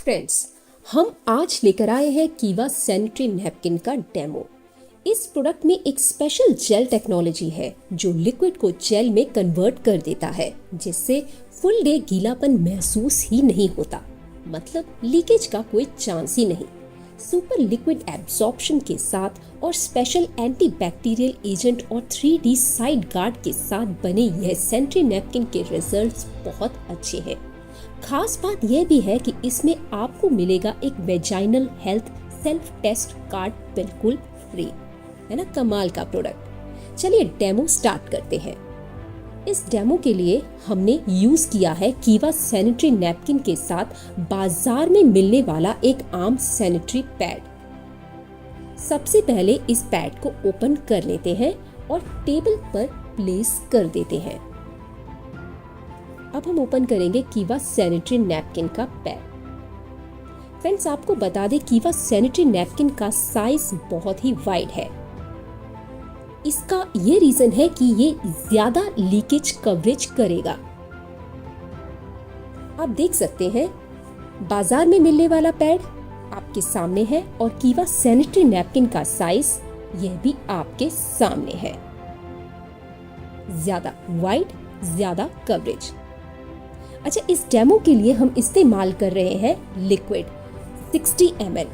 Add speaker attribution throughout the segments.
Speaker 1: Friends, हम आज लेकर आए हैं कीवा सैनिटरी नैपकिन का डेमो। इस प्रोडक्ट में एक स्पेशल जेल टेक्नोलॉजी है जो लिक्विड को जेल में कन्वर्ट कर देता है, जिससे फुल डे गीलापन महसूस ही नहीं होता। मतलब लीकेज का कोई चांस ही नहीं। सुपर लिक्विड एब्जॉर्प्शन के साथ और स्पेशल एंटी बैक्टीरियल एजेंट और 3D साइड गार्ड के साथ बने यह सैनिटरी नैपकिन के रिजल्ट्स बहुत अच्छे हैं। खास बात यह भी है कि इसमें आपको मिलेगा एक vaginal health self test card बिल्कुल फ्री, है ना। कमाल का प्रोडक्ट। चलिए डेमो स्टार्ट करते हैं। इस डेमो के लिए हमने यूज किया है कीवा सैनिटरी नैपकिन के साथ बाजार में मिलने वाला एक आम सैनिटरी पैड। सबसे पहले इस पैड को ओपन कर लेते हैं और टेबल पर प्लेस कर देते हैं। अब हम ओपन करेंगे कीवा सैनिटरी नैपकिन का पैड। फ्रेंड्स, आपको बता दें कीवा सैनिटरी नैपकिन का साइज बहुत ही वाइड है। इसका ये रीजन है कि ये ज्यादा लीकेज कवरेज करेगा। आप देख सकते हैं बाजार में मिलने वाला पैड आपके सामने है और कीवा सैनिटरी नैपकिन का साइज यह भी आपके सामने है। ज्यादा वाइड, ज्यादा कवरेज। अच्छा, इस डेमो के लिए हम इस्तेमाल कर रहे हैं liquid 60 ml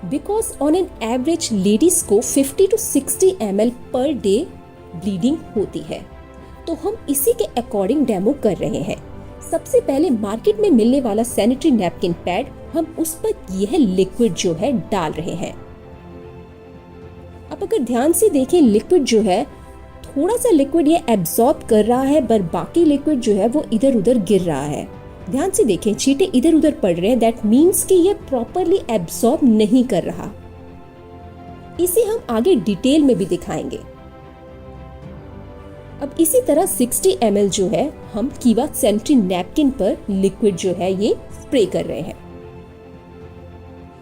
Speaker 1: because on an average ladies को 50 to 60 ml per day bleeding होती है, तो हम इसी के अकॉर्डिंग डेमो कर रहे हैं। सबसे पहले मार्केट में मिलने वाला सैनिटरी नैपकिन पैड हम उस पर यह लिक्विड जो है डाल रहे हैं। अब अगर ध्यान से देखें, लिक्विड जो है थोड़ा सा लिक्विड ये एब्जॉर्ब कर रहा है, पर बाकी लिक्विड जो है वो इधर उधर गिर रहा है। ध्यान से देखें, छींटे इधर उधर पड़ रहे हैं। दैट मीन्स कि ये प्रॉपरली एब्जॉर्ब नहीं कर रहा। इसे हम आगे डिटेल में भी दिखाएंगे। अब इसी तरह 60 ml जो है हम कीवा सैनिटरी नैपकिन पर लिक्विड जो है ये स्प्रे कर रहे हैं।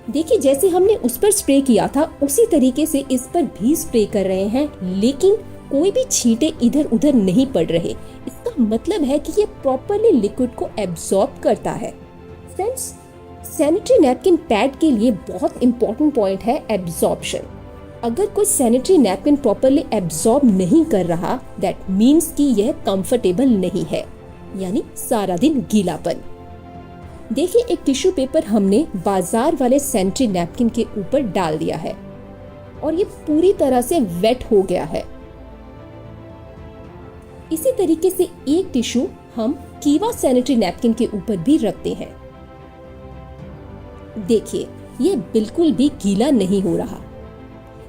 Speaker 1: देखिए, जैसे हमने उस पर स्प्रे किया था उसी तरीके से इस पर भी स्प्रे कर रहे हैं, लेकिन कोई भी छींटे इधर उधर नहीं पड़ रहे। इसका मतलब है कि ये प्रॉपरली लिक्विड को एब्जॉर्ब करता है। फ्रेंड्स, सैनिटरी नैपकिन पैड के लिए बहुत इंपॉर्टेंट पॉइंट है एब्जॉर्प्शन। अगर कोई सैनिटरी नैपकिन प्रॉपरली एब्जॉर्ब नहीं कर रहा, दैट मीन्स कि यह कंफर्टेबल नहीं है, यानी सारा दिन गीलापन। देखिए, एक टिश्यू पेपर हमने बाजार वाले सैनिटरी नैपकिन के ऊपर डाल दिया है और ये पूरी तरह से वेट हो गया है। इसी तरीके से एक टिश्यू हम कीवा सैनिटरी नैपकिन के ऊपर भी रखते हैं। देखिए, ये बिल्कुल भी गीला नहीं हो रहा।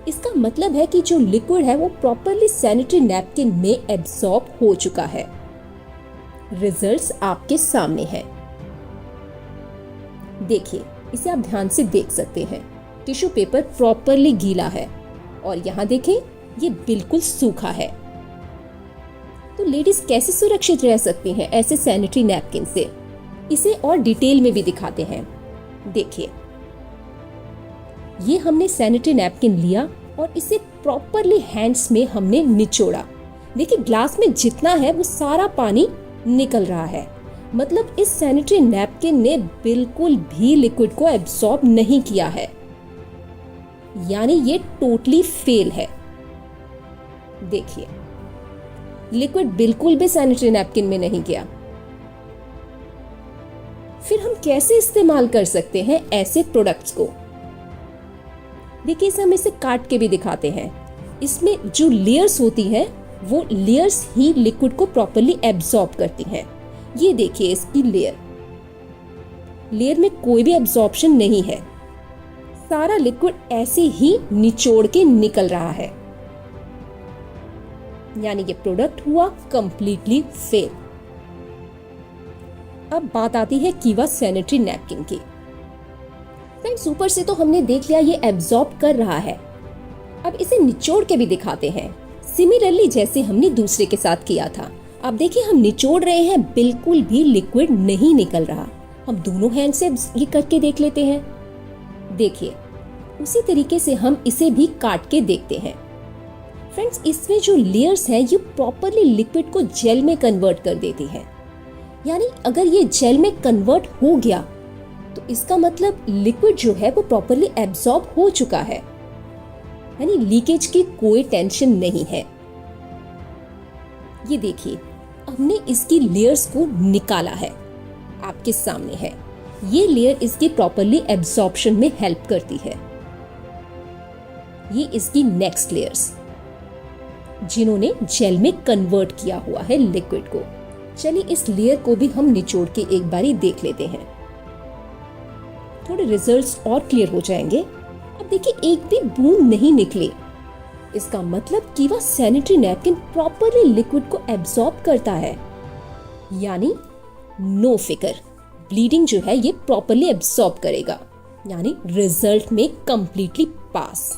Speaker 1: इसका मतलब है कि जो लिक्विड है वो प्रॉपरली सैनिटरी नैपकिन में एब्सॉर्ब हो चुका है। रिजल्ट्स आपके सामने हैं। देखिए, इसे आप ध्यान से देख सकते हैं। टिश्यू पेपर प्रॉपरली गीला है और यहाँ देखें, ये बिल्कुल सूखा है। तो लेडीज कैसे सुरक्षित रह सकती हैं ऐसे सैनिटरी नैपकिन से, इसे और डिटेल में भी दिखाते हैं। देखिए, ये हमने सैनिटरी नैपकिन लिया और इसे प्रॉपरली हैंड्स में हमने निचोड़ा। देखिए, ग्लास में जितना है वो सारा पानी निकल रहा है। मतलब इस सैनिटरी नैपकिन ने बिल्कुल भी लिक्विड को एब्सॉर्ब नहीं किया है, यानी ये टोटली फेल है। देखिए, लिक्विड बिल्कुल भी सैनिटरी नैपकिन में नहीं गया। फिर हम कैसे इस्तेमाल कर सकते हैं ऐसे प्रोडक्ट्स को? देखिए, इसे हम इसे काट के भी दिखाते हैं। इसमें जो लेयर्स होती हैं वो लेयर्स ही लिक्विड को प्रॉपरली एब्सॉर्ब करती हैं। ये देखिए, इसकी लेयर में कोई भी एब्सॉर्प्शन नहीं है। सारा लिक्विड ऐसे ही निचोड़ के निकल रहा है, यानी ये प्रोडक्ट हुआ कंप्लीटली फेल। अब बात आती है कीवा सैनिटरी नैपकिन की। फ्रेंड्स, ऊपर से तो हमने देख लिया ये एब्जॉर्ब कर रहा है। अब इसे निचोड़ के भी दिखाते हैं, सिमिलरली जैसे हमने दूसरे के साथ किया था। अब देखिए, हम निचोड़ रहे हैं, बिल्कुल भी लिक्विड नहीं निकल रहा। हम दोनों हैंड से ये करके देख लेते हैं। देखिए, उसी तरीके से हम इसे भी काट के देखते हैं। फ्रेंड्स, इसमें जो लेयर्स हैं ये प्रॉपरली लिक्विड को जेल में कन्वर्ट कर देती है। यानी अगर ये जेल में कन्वर्ट हो गया तो इसका मतलब लिक्विड जो है वो प्रॉपरली एब्सॉर्ब हो चुका है, यानी लीकेज की कोई टेंशन नहीं है। ये देखिए, हमने इसकी लेयर्स को निकाला है, आपके सामने है। ये लेयर इसकी प्रॉपरली एब्सॉर्प्शन में हेल्प करती है। ये इसकी नेक्स्ट लेयर्स, जिन्होंने जेल में कन्वर्ट किया हुआ है लिक्विड को। चलिए इस लेयर को भी हम निचोड़ के एक बारी देख लेते हैं, थोड़े रिजल्ट्स और क्लियर हो जाएंगे। अब देखिए, एक भी बूंद नहीं निकली। इसका मतलब कि वह सैनिटरी नैपकिन प्रॉपरली लिक्विड को एब्सॉर्ब करता है, यानी नो फिकर, ब्लीडिंग जो है ये प्रॉपरली एब्सॉर्ब करेगा, यानी रिजल्ट में कंप्लीटली पास।